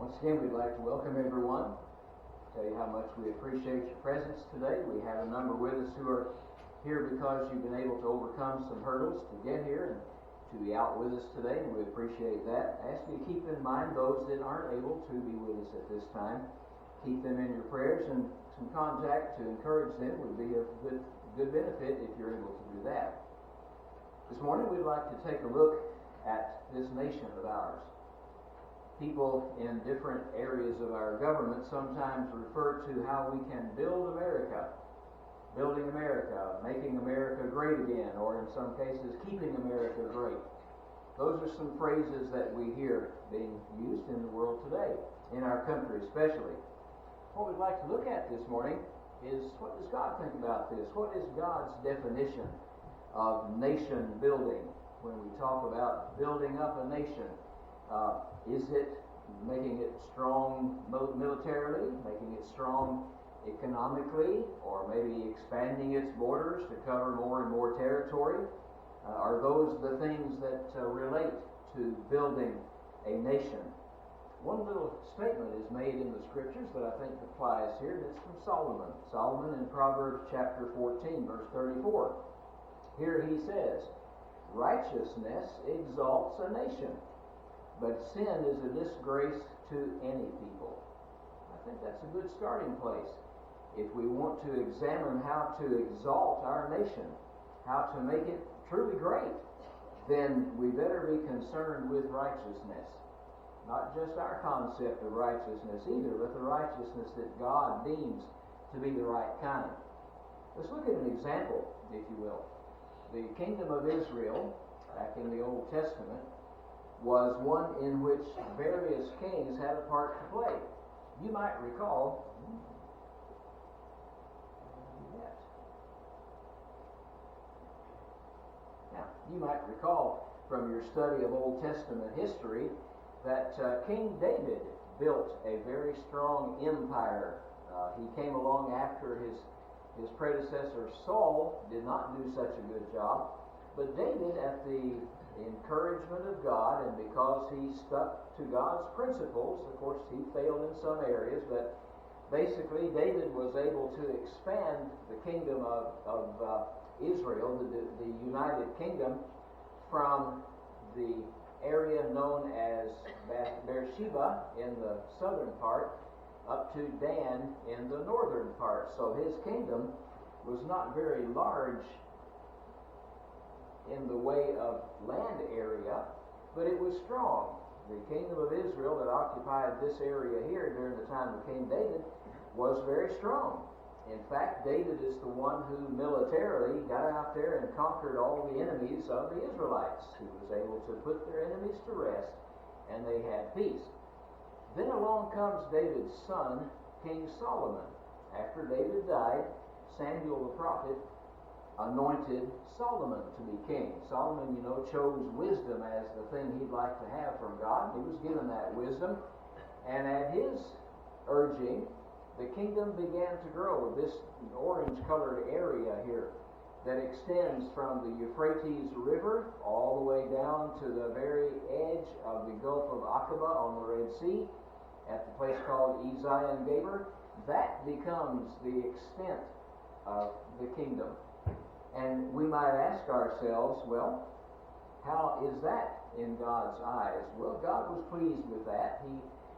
Once again, we'd like to welcome everyone. Tell you how much we appreciate your presence today. We have a number with us who are here because you've been able to overcome some hurdles to get here and to be out with us today, and we appreciate that. I ask you to keep in mind those that aren't able to be with us at this time. Keep them in your prayers, and some contact to encourage them would be of good benefit if you're able to do that. This morning, we'd like to take a look at this nation of ours. People in different areas of our government sometimes refer to how we can build America, building America, making America great again, or in some cases, keeping America great. Those are some phrases that we hear being used in the world today, in our country especially. What we'd like to look at this morning is, what does God think about this? What is God's definition of nation building? When we talk about building up a nation, is it making it strong militarily, making it strong economically, or maybe expanding its borders to cover more and more territory? Are those the things that relate to building a nation? One little statement is made in the scriptures that I think applies here, and it's from Solomon. Solomon in Proverbs chapter 14, verse 34. Here he says, "Righteousness exalts a nation, but sin is a disgrace to any people." I think that's a good starting place. If we want to examine how to exalt our nation, how to make it truly great, then we better be concerned with righteousness. Not just our concept of righteousness either, but the righteousness that God deems to be the right kind. Let's look at an example, if you will. The kingdom of Israel, back in the Old Testament, was one in which various kings had a part to play. You might recall, from your study of Old Testament history that King David built a very strong empire. He came along after his predecessor Saul did not do such a good job, but David, at the encouragement of God, and because he stuck to God's principles, of course he failed in some areas, but basically David was able to expand the kingdom of Israel, the United Kingdom, from the area known as Beersheba in the southern part up to Dan in the northern part. So his kingdom was not very large in the way of land area, but it was strong. The kingdom of Israel that occupied this area here during the time of King David was very strong. In fact, David is the one who militarily got out there and conquered all the enemies of the Israelites. He was able to put their enemies to rest, and they had peace. Then along comes David's son, King Solomon. After David died, Samuel the prophet anointed Solomon to be king. Solomon, chose wisdom as the thing he'd like to have from God. He was given that wisdom, and at his urging, the kingdom began to grow. This orange-colored area here that extends from the Euphrates River all the way down to the very edge of the Gulf of Aqaba on the Red Sea at the place called Ezion-Geber, that becomes the extent of the kingdom. And we might ask ourselves, well, how is that in God's eyes? Well, God was pleased with that.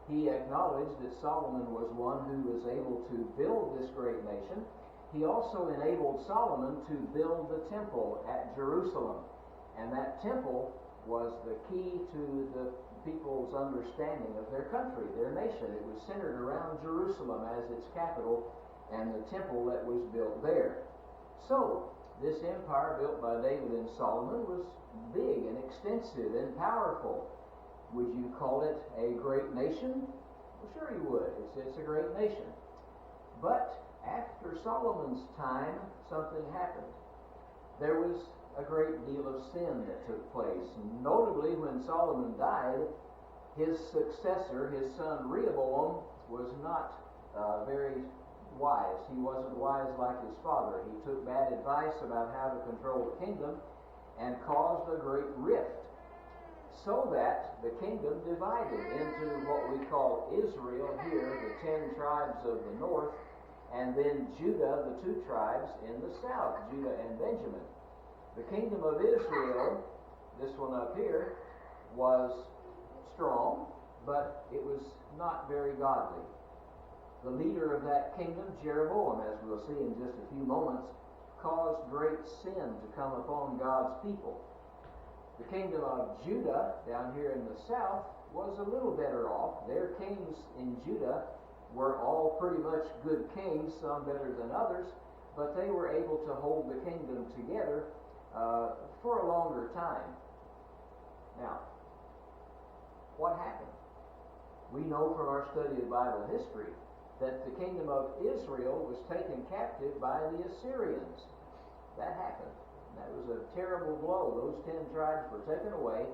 He acknowledged that Solomon was one who was able to build this great nation. He also enabled Solomon to build the temple at Jerusalem. And that temple was the key to the people's understanding of their country, their nation. It was centered around Jerusalem as its capital and the temple that was built there. So, this empire built by David and Solomon was big and extensive and powerful. Would you call it a great nation? Well, sure you would. It's a great nation. But after Solomon's time, something happened. There was a great deal of sin that took place. Notably, when Solomon died, his successor, his son Rehoboam, was not very wise. He wasn't wise like his father. He took bad advice about how to control the kingdom and caused a great rift. so that the kingdom divided into what we call Israel here, the 10 tribes of the north, and then Judah, the 2 tribes in the south, Judah and Benjamin. The kingdom of Israel, this one up here, was strong, but it was not very godly. The leader of that kingdom, Jeroboam, as we'll see in just a few moments, caused great sin to come upon God's people. The kingdom of Judah, down here in the south, was a little better off. Their kings in Judah were all pretty much good kings, some better than others, but they were able to hold the kingdom together for a longer time. Now, what happened? We know from our study of Bible history that the kingdom of Israel was taken captive by the Assyrians. That happened. That was a terrible blow. Those 10 tribes were taken away,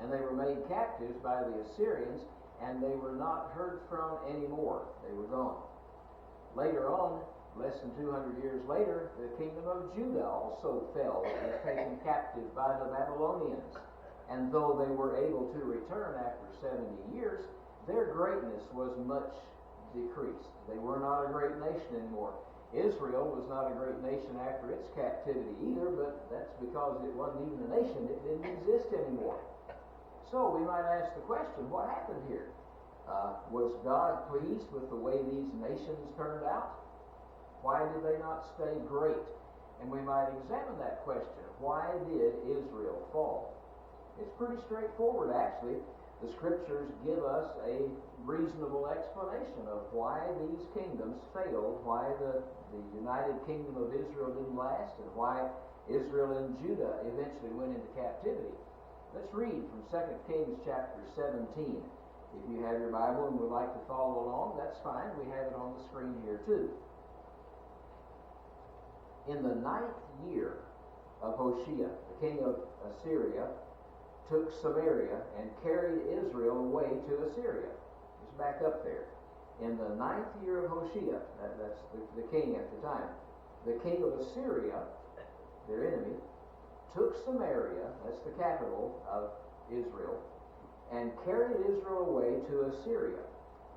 and they were made captives by the Assyrians, and they were not heard from anymore. They were gone. Later on, less than 200 years later, the kingdom of Judah also fell and was taken captive by the Babylonians. And though they were able to return after 70 years, their greatness was much decreased. They were not a great nation anymore. Israel was not a great nation after its captivity either, but that's because it wasn't even a nation. It didn't exist anymore. So we might ask the question, what happened here? Was God pleased with the way these nations turned out? Why did they not stay great? And we might examine that question. Why did Israel fall? It's pretty straightforward, actually. The scriptures give us a reasonable explanation of why these kingdoms failed, why the United Kingdom of Israel didn't last, and why Israel and Judah eventually went into captivity. Let's read from 2 Kings chapter 17. If you have your Bible and would like to follow along, that's fine. We have it on the screen here too. In the 9th year of Hoshea, the king of Assyria, took Samaria and carried Israel away to Assyria. Just back up there. In the 9th year of Hoshea, that's the king at the time, the king of Assyria, their enemy, took Samaria, that's the capital of Israel, and carried Israel away to Assyria,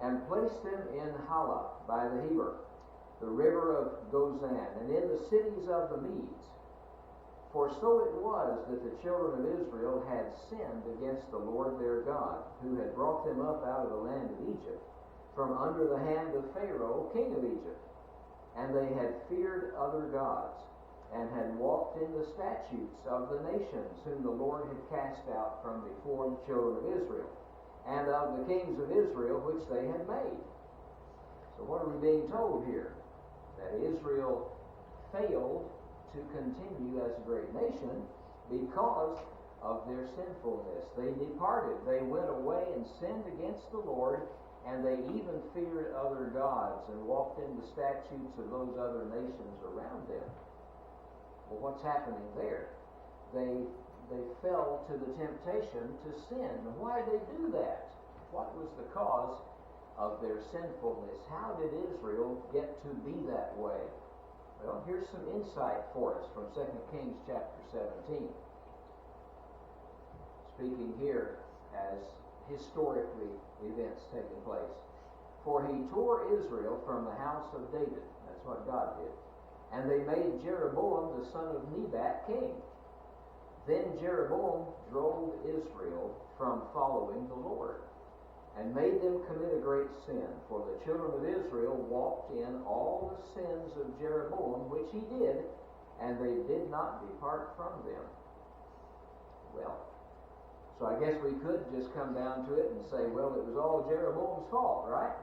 and placed them in Halah by the Heber, the river of Gozan, and in the cities of the Medes. For so it was that the children of Israel had sinned against the Lord their God, who had brought them up out of the land of Egypt, from under the hand of Pharaoh, king of Egypt. And they had feared other gods, and had walked in the statutes of the nations whom the Lord had cast out from before the children of Israel, and of the kings of Israel which they had made. So what are we being told here? That Israel failed to continue as a great nation because of their sinfulness. They departed. They went away and sinned against the Lord, and they even feared other gods and walked in the statutes of those other nations around them. Well, what's happening there? They fell to the temptation to sin. Why did they do that? What was the cause of their sinfulness? How did Israel get to be that way? Well, here's some insight for us from 2 Kings chapter 17. Speaking here as historically events taking place. For he tore Israel from the house of David. That's what God did. And they made Jeroboam the son of Nebat king. Then Jeroboam drove Israel from following the Lord, and made them commit a great sin. For the children of Israel walked in all the sins of Jeroboam, which he did, and they did not depart from them. Well, so I guess we could just come down to it and say, well, it was all Jeroboam's fault, right?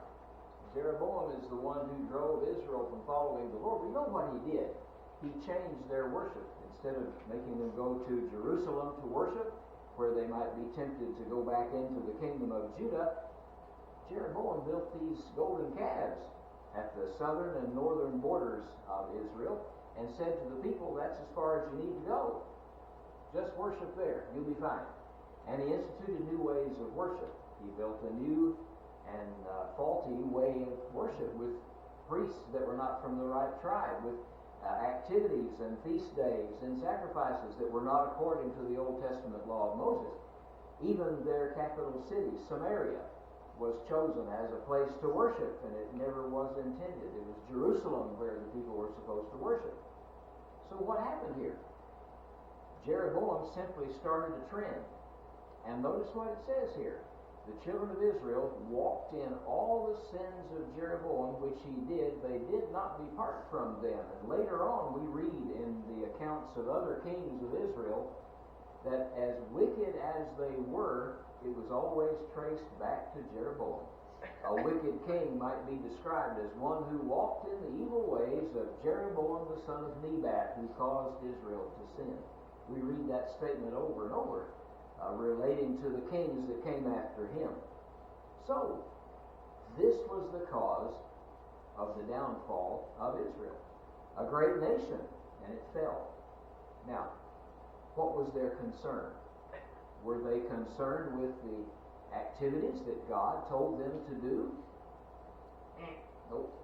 Jeroboam is the one who drove Israel from following the Lord. We know what he did. He changed their worship. Instead of making them go to Jerusalem to worship, where they might be tempted to go back into the kingdom of Judah, Jeroboam built these golden calves at the southern and northern borders of Israel and said to the people, that's as far as you need to go. Just worship there. You'll be fine. And he instituted new ways of worship. He built a new and faulty way of worship with priests that were not from the right tribe, with activities and feast days and sacrifices that were not according to the Old Testament law of Moses. Even their capital city, Samaria, was chosen as a place to worship, and it never was intended. It was Jerusalem where the people were supposed to worship. So what happened here? Jeroboam simply started a trend. And notice what it says here. The children of Israel walked in all the sins of Jeroboam, which he did. They did not depart from them. And later on we read in the accounts of other kings of Israel that as wicked as they were, it was always traced back to Jeroboam. A wicked king might be described as one who walked in the evil ways of Jeroboam the son of Nebat, who caused Israel to sin. We read that statement over and over, relating to the kings that came after him. So, this was the cause of the downfall of Israel. A great nation, and it fell. Now, what was their concern? Were they concerned with the activities that God told them to do? Nope.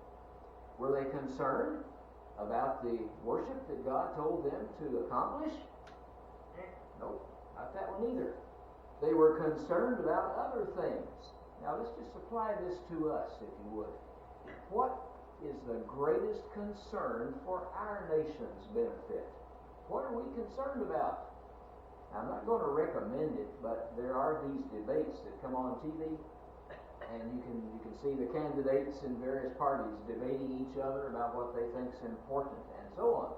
Were they concerned about the worship that God told them to accomplish? Nope, not that one either. They were concerned about other things. Now let's just apply this to us, if you would. What is the greatest concern for our nation's benefit? What are we concerned about? Now, I'm not going to recommend it, but there are these debates that come on TV, and you can see the candidates in various parties debating each other about what they think is important and so on.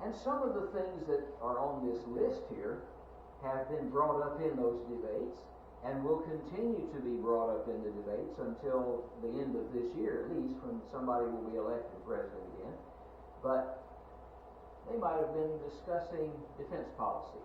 And some of the things that are on this list here have been brought up in those debates and will continue to be brought up in the debates until the end of this year, at least, when somebody will be elected president again. But they might have been discussing defense policy.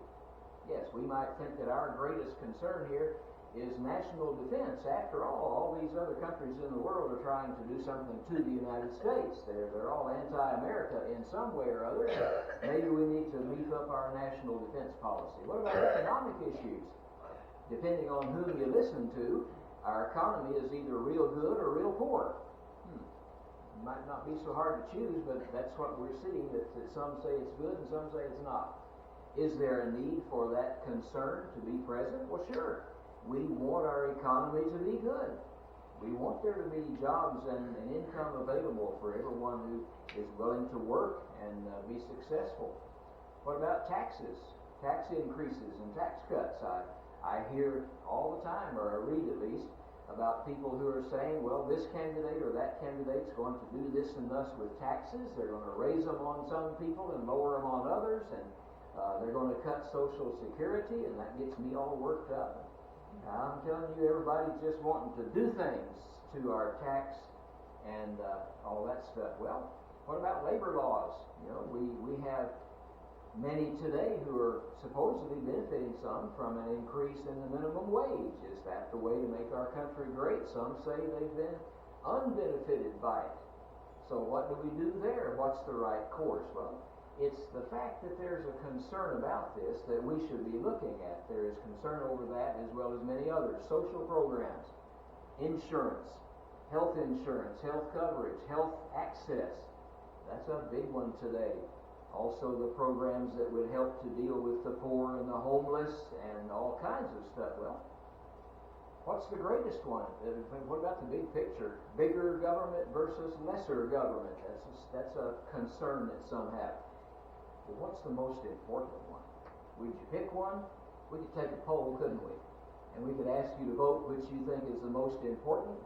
Yes, we might think that our greatest concern here is national defense. After all these other countries in the world are trying to do something to the United States. They're all anti-America in some way or other. Maybe we need to beef up our national defense policy. What about economic issues? Depending on whom you listen to, our economy is either real good or real poor. It might not be so hard to choose, but that's what we're seeing, that some say it's good and some say it's not. Is there a need for that concern to be present? Well, sure. We want our economy to be good. We want there to be jobs and income available for everyone who is willing to work and be successful. What about taxes? Tax increases and tax cuts. I hear all the time, or I read at least, about people who are saying, well, this candidate or that candidate's going to do this and thus with taxes. They're going to raise them on some people and lower them on others, and they're going to cut Social Security, and that gets me all worked up. I'm telling you, everybody's just wanting to do things to our tax and all that stuff. Well, what about labor laws? You know, we have many today who are supposedly benefiting some from an increase in the minimum wage. Is that the way to make our country great? Some say they've been unbenefited by it. So what do we do there? What's the right course? Well, it's the fact that there's a concern about this that we should be looking at. There is concern over that as well as many others. Social programs, insurance, health coverage, health access. That's a big one today. Also the programs that would help to deal with the poor and the homeless and all kinds of stuff. Well, what's the greatest one? What about the big picture? Bigger government versus lesser government. That's a concern that some have. Well, what's the most important one? Would you pick one? We could take a poll, couldn't we? And we could ask you to vote which you think is the most important.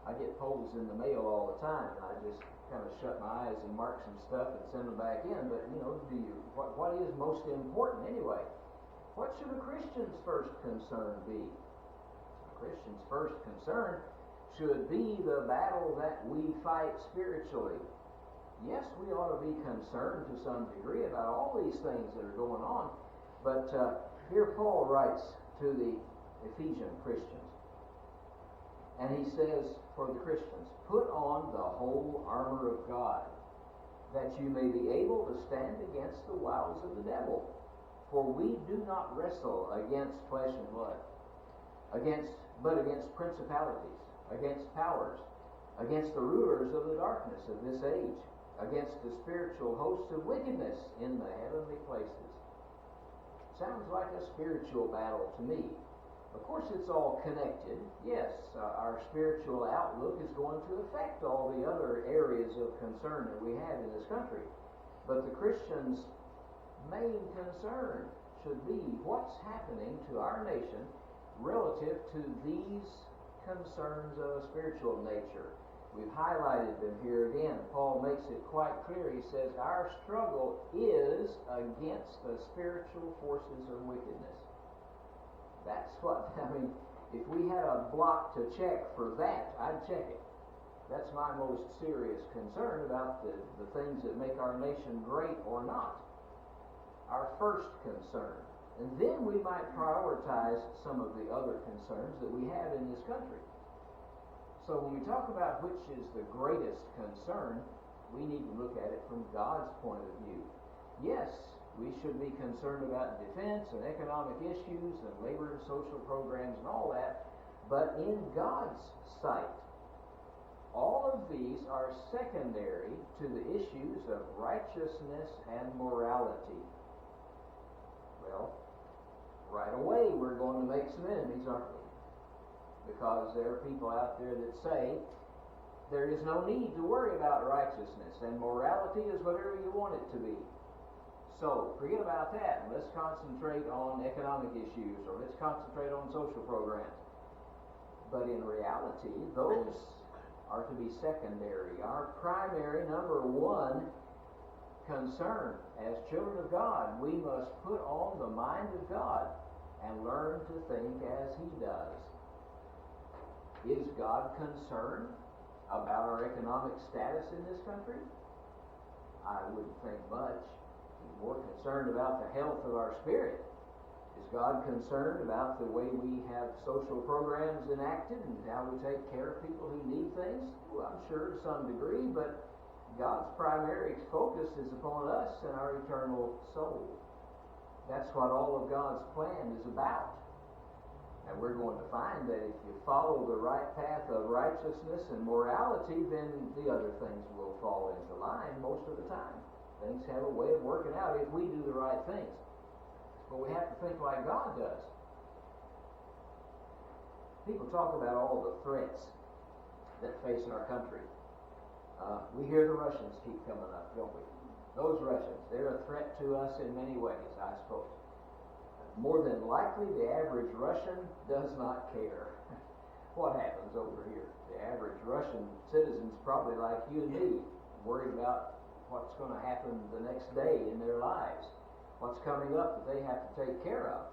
I get polls in the mail all the time, and I just kind of shut my eyes and mark some stuff and send them back in. But, you know, what is most important anyway? What should a Christian's first concern be? A Christian's first concern should be the battle that we fight spiritually. Yes, we ought to be concerned to some degree about all these things that are going on. But here Paul writes to the Ephesian Christians. And he says, for the Christians, put on the whole armor of God, that you may be able to stand against the wiles of the devil. For we do not wrestle against flesh and blood, but against principalities, against powers, against the rulers of the darkness of this age, against the spiritual hosts of wickedness in the heavenly places. Sounds like a spiritual battle to me. Of course, it's all connected. Yes, our spiritual outlook is going to affect all the other areas of concern that we have in this country. But the Christian's main concern should be what's happening to our nation relative to these concerns of a spiritual nature. We've highlighted them here again. Paul makes it quite clear. He says, our struggle is against the spiritual forces of wickedness. That's what, if we had a block to check for that, I'd check it. That's my most serious concern about the things that make our nation great or not. Our first concern. And then we might prioritize some of the other concerns that we have in this country. So when we talk about which is the greatest concern, we need to look at it from God's point of view. Yes, we should be concerned about defense and economic issues and labor and social programs and all that, but in God's sight, all of these are secondary to the issues of righteousness and morality. Well, right away we're going to make some enemies, aren't we? Because there are people out there that say there is no need to worry about righteousness, and morality is whatever you want it to be. So forget about that, and let's concentrate on economic issues, or let's concentrate on social programs. But in reality, those are to be secondary. Our primary, number one concern as children of God, we must put on the mind of God and learn to think as He does. Is God concerned about our economic status in this country? I wouldn't think much. He's more concerned about the health of our spirit. Is God concerned about the way we have social programs enacted and how we take care of people who need things? Well, I'm sure to some degree, but God's primary focus is upon us and our eternal soul. That's what all of God's plan is about. And we're going to find that if you follow the right path of righteousness and morality, then the other things will fall into line most of the time. Things have a way of working out if we do the right things. But we have to think like God does. People talk about all the threats that face our country. We hear the Russians keep coming up, don't we? Those Russians, they're a threat to us in many ways, I suppose. More than likely, the average Russian does not care what happens over here. The average Russian citizen's probably like you and me, worried about what's going to happen the next day in their lives, what's coming up that they have to take care of.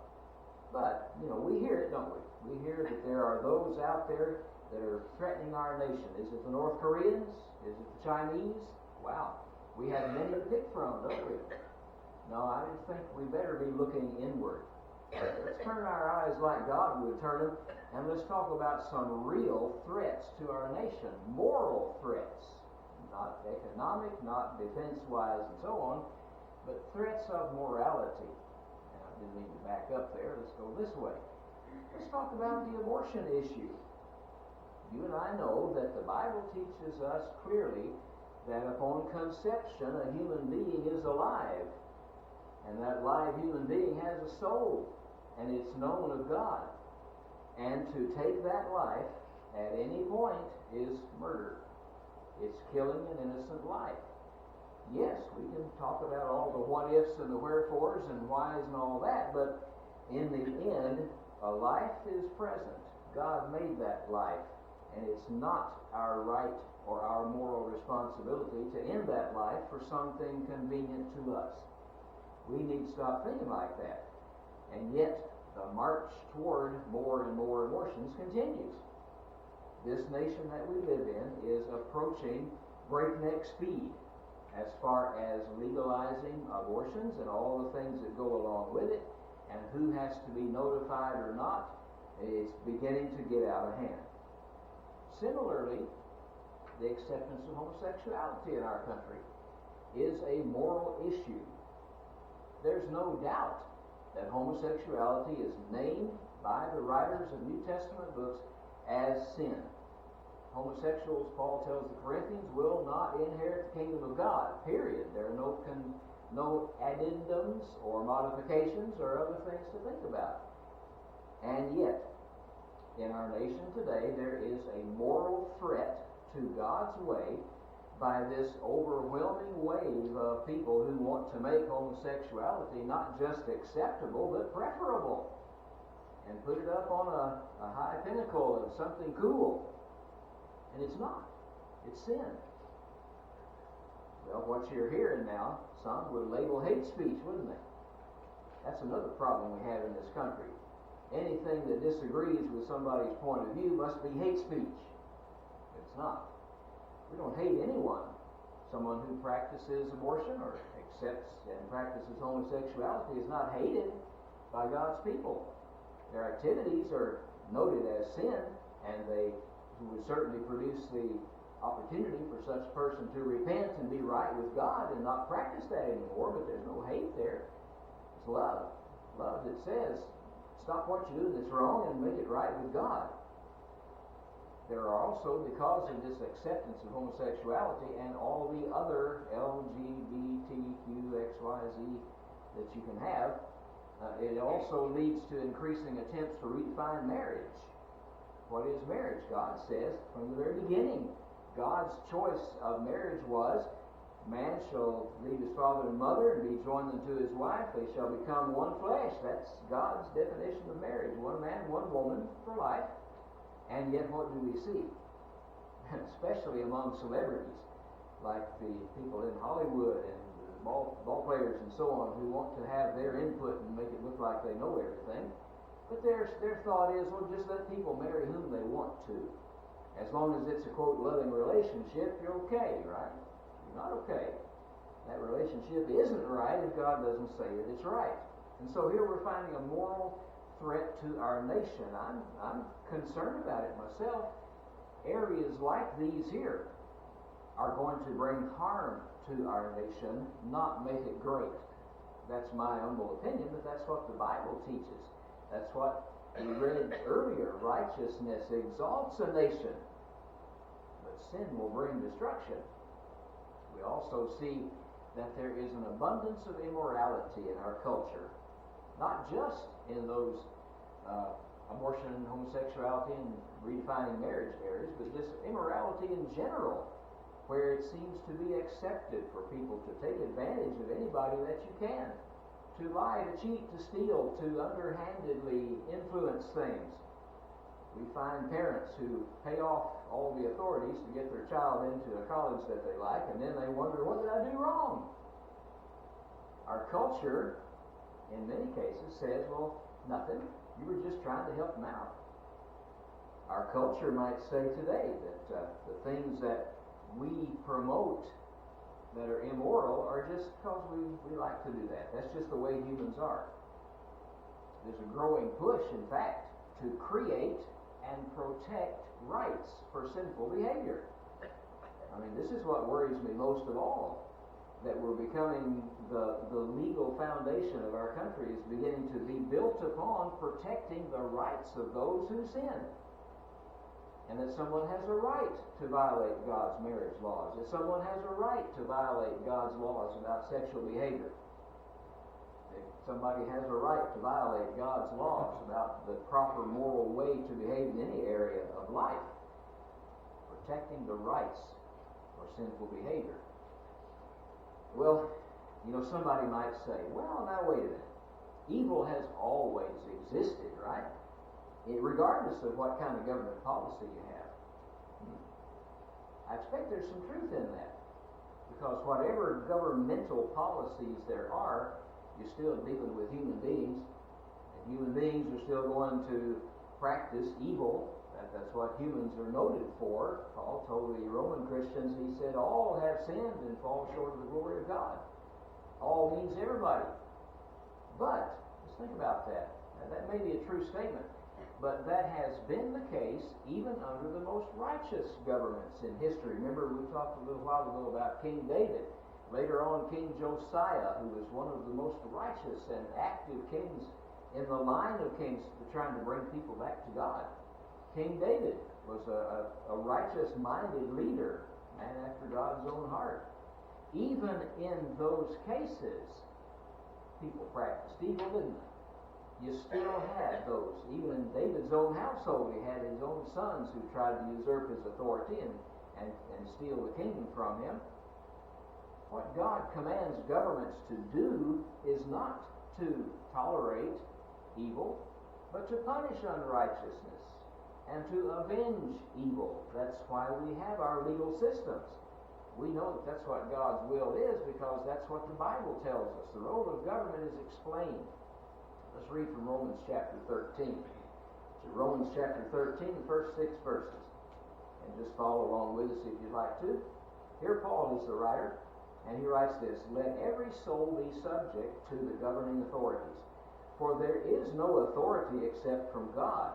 But, we hear it, don't we? We hear that there are those out there that are threatening our nation. Is it the North Koreans? Is it the Chinese? Wow. We have many to pick from, don't we? No, I think we better be looking inward. Let's turn our eyes like God would turn them, and let's talk about some real threats to our nation. Moral threats. Not economic, not defense-wise and so on, but threats of morality. And I didn't mean to back up there. Let's go this way. Let's talk about the abortion issue. You and I know that the Bible teaches us clearly that upon conception a human being is alive. And that live human being has a soul, and it's known of God. And to take that life at any point is murder. It's killing an innocent life. Yes, we can talk about all the what-ifs and the wherefores and whys and all that, but in the end, a life is present. God made that life, and it's not our right or our moral responsibility to end that life for something convenient to us. We need to stop thinking like that. And yet, the march toward more and more abortions continues. This nation that we live in is approaching breakneck speed as far as legalizing abortions and all the things that go along with it, and who has to be notified or not. It's beginning to get out of hand. Similarly, the acceptance of homosexuality in our country is a moral issue. There's no doubt that homosexuality is named by the writers of New Testament books as sin. Homosexuals, Paul tells the Corinthians, will not inherit the kingdom of God, period. There are no no addendums or modifications or other things to think about. And yet, in our nation today, there is a moral threat to God's way by this overwhelming wave of people who want to make homosexuality not just acceptable, but preferable, and put it up on a high pinnacle of something cool. And it's not. It's sin. Well, what you're hearing now, some would label hate speech, wouldn't they? That's another problem we have in this country. Anything that disagrees with somebody's point of view must be hate speech. It's not. We don't hate anyone. Someone who practices abortion or accepts and practices homosexuality is not hated by God's people. Their activities are noted as sin, and they would certainly produce the opportunity for such a person to repent and be right with God and not practice that anymore, but there's no hate there. It's love. Love that says, stop what you're doing that's wrong and make it right with God. There are also, because of this acceptance of homosexuality and all the other LGBTQXYZ that you can have, it also leads to increasing attempts to redefine marriage. What is marriage? God says from the very beginning, God's choice of marriage was, man shall leave his father and mother and be joined unto his wife. They shall become one flesh. That's God's definition of marriage. One man, one woman for life. And yet what do we see? Especially among celebrities, like the people in Hollywood and the ball players and so on, who want to have their input and make it look like they know everything. But their thought is, well, just let people marry whom they want to. As long as it's a, quote, loving relationship, you're okay, right? You're not okay. That relationship isn't right if God doesn't say that it's right. And so here we're finding a moral threat to our nation. I'm concerned about it myself. Areas like these here are going to bring harm to our nation, not make it great. That's my humble opinion, but that's what the Bible teaches. That's what we read earlier. Righteousness exalts a nation, but sin will bring destruction. We also see that there is an abundance of immorality in our culture, not just in those abortion, homosexuality, and redefining marriage areas, but this immorality in general, where it seems to be accepted for people to take advantage of anybody that you can, to lie, to cheat, to steal, to underhandedly influence things. We find parents who pay off all the authorities to get their child into a college that they like, and then they wonder, what did I do wrong? Our culture, in many cases, says, well, nothing. You were just trying to help them out. Our culture might say today that the things that we promote that are immoral are just because we like to do that. That's just the way humans are. There's a growing push, in fact, to create and protect rights for sinful behavior. I mean, this is what worries me most of all, that we're becoming the legal foundation of our country is beginning to be built upon protecting the rights of those who sin. And that someone has a right to violate God's marriage laws. That someone has a right to violate God's laws about sexual behavior. That somebody has a right to violate God's laws about the proper moral way to behave in any area of life. Protecting the rights for sinful behavior. Well, somebody might say, well, now wait a minute. Evil has always existed, right? Regardless of what kind of government policy you have. I expect there's some truth in that. Because whatever governmental policies there are, you're still dealing with human beings. And human beings are still going to practice evil. That's what humans are noted for. Paul told the Roman Christians, he said, all have sinned and fall short of the glory of God. All means everybody. But, let's think about that. Now, that may be a true statement, but that has been the case even under the most righteous governments in history. Remember, we talked a little while ago about King David. Later on, King Josiah, who was one of the most righteous and active kings in the line of kings trying to bring people back to God. King David was a righteous-minded leader, man after God's own heart. even in those cases, people practiced evil, didn't they? You still had those. Even in David's own household, he had his own sons who tried to usurp his authority and steal the kingdom from him. What God commands governments to do is not to tolerate evil, but to punish unrighteousness and to avenge evil. That's why we have our legal systems. We know that that's what God's will is because that's what the Bible tells us. The role of government is explained. Let's read from Romans chapter 13. So Romans chapter 13, the first 6 verses. And just follow along with us if you'd like to. Here Paul is the writer, and he writes this: "Let every soul be subject to the governing authorities. For there is no authority except from God,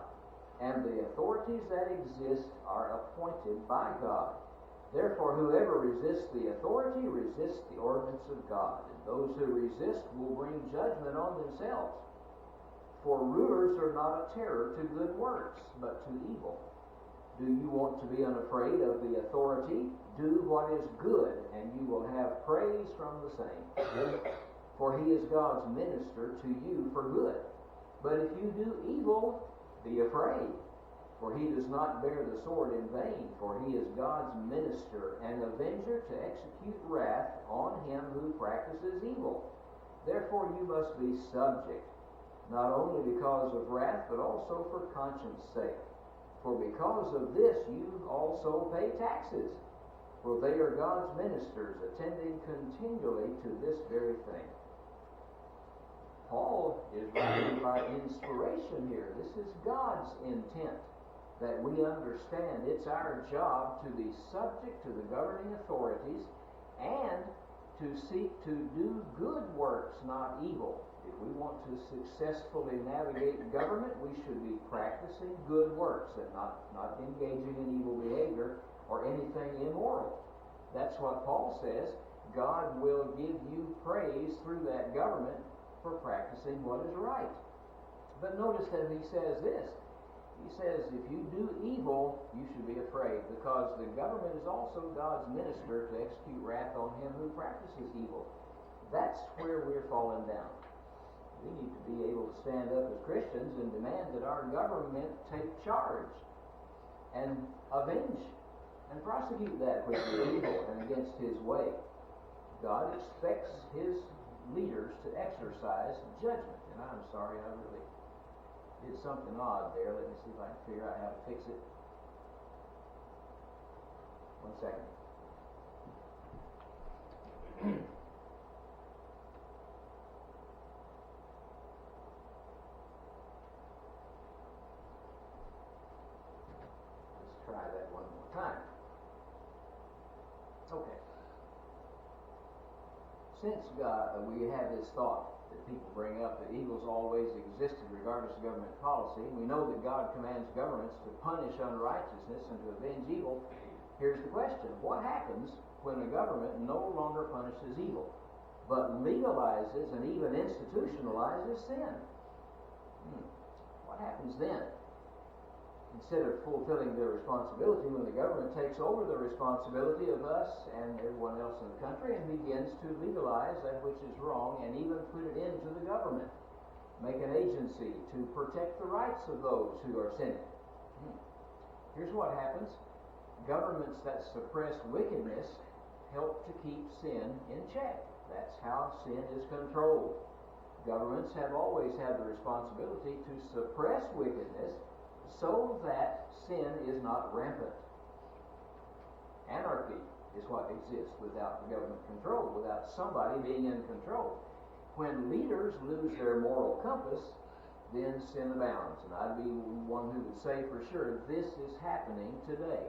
and the authorities that exist are appointed by God. Therefore, whoever resists the authority resists the ordinance of God, and those who resist will bring judgment on themselves. For rulers are not a terror to good works, but to evil. Do you want to be unafraid of the authority? Do what is good, and you will have praise from the same. For he is God's minister to you for good. But if you do evil, be afraid. For he does not bear the sword in vain, for he is God's minister and avenger to execute wrath on him who practices evil. Therefore you must be subject, not only because of wrath, but also for conscience sake. For because of this you also pay taxes, for they are God's ministers, attending continually to this very thing." Paul is writing by inspiration here. This is God's intent, that we understand it's our job to be subject to the governing authorities and to seek to do good works, not evil. If we want to successfully navigate government, we should be practicing good works and not engaging in evil behavior or anything immoral. That's what Paul says. God will give you praise through that government for practicing what is right. But notice that he says this. He says, if you do evil, you should be afraid, because the government is also God's minister to execute wrath on him who practices evil. That's where we're falling down. We need to be able to stand up as Christians and demand that our government take charge and avenge and prosecute that which is evil and against his way. God expects his leaders to exercise judgment. And I'm sorry, I really did something odd there. Let me see if I can figure out how to fix it. 1 second. Let's try that one more time. Okay. Since we have this thought that people bring up that evil's always existed regardless of government policy, we know that God commands governments to punish unrighteousness and to avenge evil. Here's the question: what happens when a government no longer punishes evil, but legalizes and even institutionalizes sin? What happens then? Instead of fulfilling their responsibility, when the government takes over the responsibility of us and everyone else in the country and begins to legalize that which is wrong and even put it into the government, make an agency to protect the rights of those who are sinning. Here's what happens. Governments that suppress wickedness help to keep sin in check. That's how sin is controlled. Governments have always had the responsibility to suppress wickedness so that sin is not rampant. Anarchy is what exists without the government control, without somebody being in control. When leaders lose their moral compass, then sin abounds. And I'd be one who would say for sure this is happening today.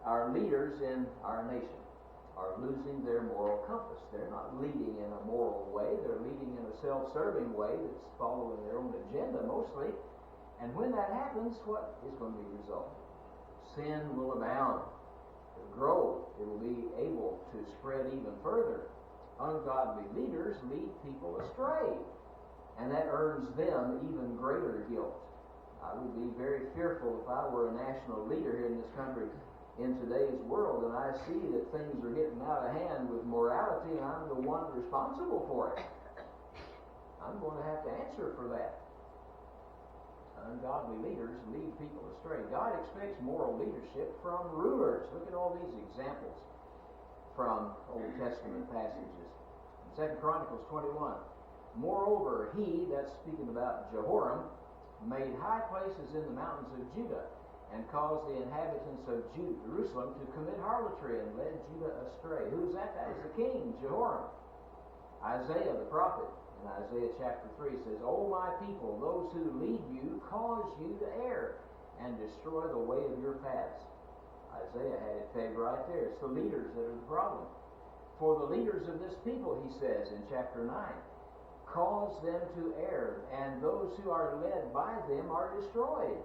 Our leaders in our nation are losing their moral compass. They're not leading in a moral way. They're leading in a self-serving way that's following their own agenda mostly. And when that happens, what is going to be the result? Sin will abound. It will grow. It will be able to spread even further. Ungodly leaders lead people astray, and that earns them even greater guilt. I would be very fearful if I were a national leader here in this country in today's world, and I see that things are getting out of hand with morality, and I'm the one responsible for it. I'm going to have to answer for that. Ungodly leaders lead people astray. God expects moral leadership from rulers. Look at all these examples from Old Testament passages. In 2 Chronicles 21, moreover, he, that's speaking about Jehoram, made high places in the mountains of Judah, and caused the inhabitants of Jerusalem to commit harlotry, and led Judah astray. Who's that? That is the king, Jehoram. Isaiah the prophet, in Isaiah chapter 3, says, O my people, those who lead you cause you to err, and destroy the way of your paths. Isaiah had it pegged right there. It's the leaders that are the problem. For the leaders of this people, he says in chapter 9, cause them to err, and those who are led by them are destroyed.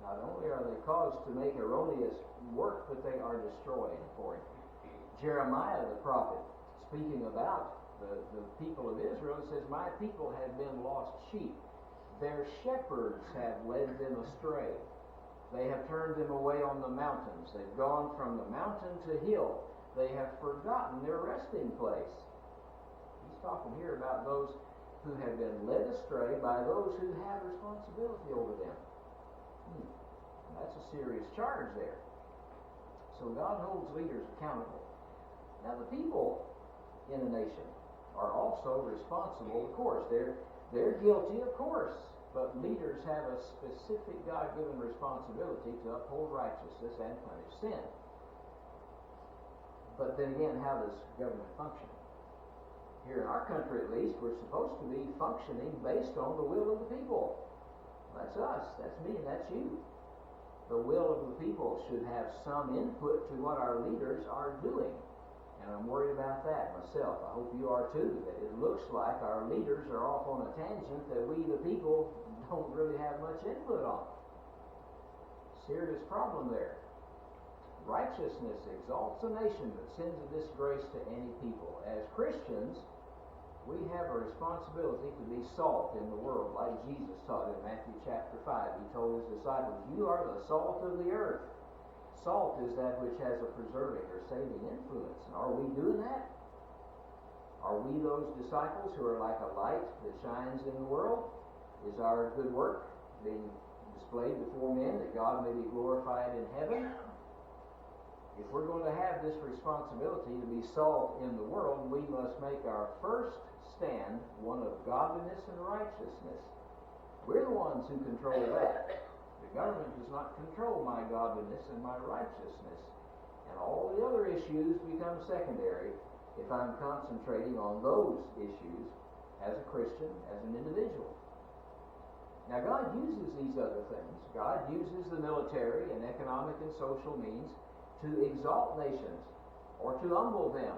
Not only are they caused to make erroneous work, but they are destroyed for it. Jeremiah the prophet, speaking about the people of Israel, says, my people have been lost sheep. Their shepherds have led them astray. They have turned them away on the mountains. They've gone from the mountain to hill. They have forgotten their resting place. He's talking here about those who have been led astray by those who have responsibility over them. That's a serious charge there. So God holds leaders accountable. Now the people in a nation are also responsible, of course. They're guilty, of course, but leaders have a specific God-given responsibility to uphold righteousness and punish sin. But then again, how does government function? Here in our country, at least, we're supposed to be functioning based on the will of the people. That's us, that's me, and that's you. The will of the people should have some input to what our leaders are doing. And I'm worried about that myself. I hope you are too, that it looks like our leaders are off on a tangent that we, the people, don't really have much input on. Serious problem there. Righteousness exalts a nation, but sins a disgrace to any people. As Christians, we have a responsibility to be salt in the world, like Jesus taught in Matthew chapter 5. He told his disciples, you are the salt of the earth. Salt is that which has a preserving or saving influence. And are we doing that? Are we those disciples who are like a light that shines in the world? Is our good work being displayed before men that God may be glorified in heaven? If we're going to have this responsibility to be salt in the world, we must make our first stand one of godliness and righteousness. We're the ones who control that. The government does not control my godliness and my righteousness. And all the other issues become secondary if I'm concentrating on those issues as a Christian, as an individual. Now God uses these other things. God uses the military and economic and social means to exalt nations or to humble them.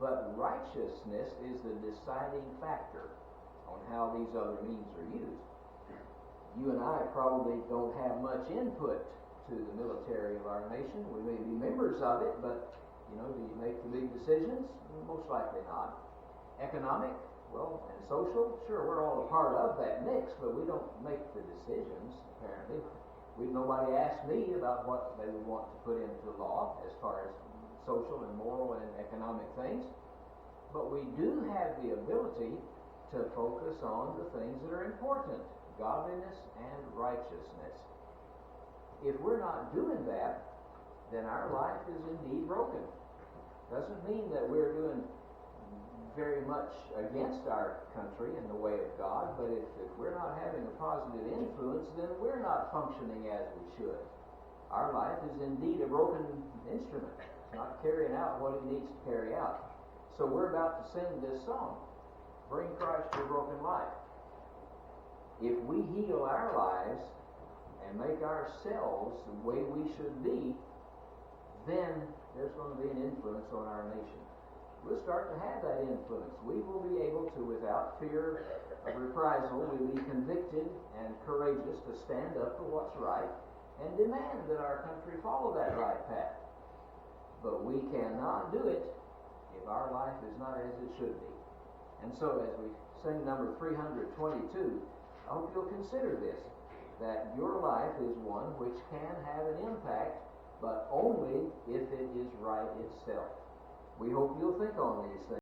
But righteousness is the deciding factor on how these other means are used. You and I probably don't have much input to the military of our nation. We may be members of it, but, do you make the big decisions? Most likely not. Economic, and social, sure, we're all a part of that mix, but we don't make the decisions, apparently. Nobody asked me about what they would want to put into law as far as social and moral and economic things. But we do have the ability to focus on the things that are important. Godliness and righteousness. If we're not doing that, then our life is indeed broken. Doesn't mean that we're doing very much against our country in the way of God, but if we're not having a positive influence, then we're not functioning as we should. Our life is indeed a broken instrument. It's not carrying out what it needs to carry out. So we're about to sing this song, Bring Christ Your Broken Life. If we heal our lives and make ourselves the way we should be, then there's going to be an influence on our nation. We'll start to have that influence. We will be able to, without fear of reprisal, we'll be convicted and courageous to stand up for what's right and demand that our country follow that right path. But we cannot do it if our life is not as it should be. And so as we sing number 322, I hope you'll consider this, that your life is one which can have an impact but only if it is right itself. We hope you'll think on these things.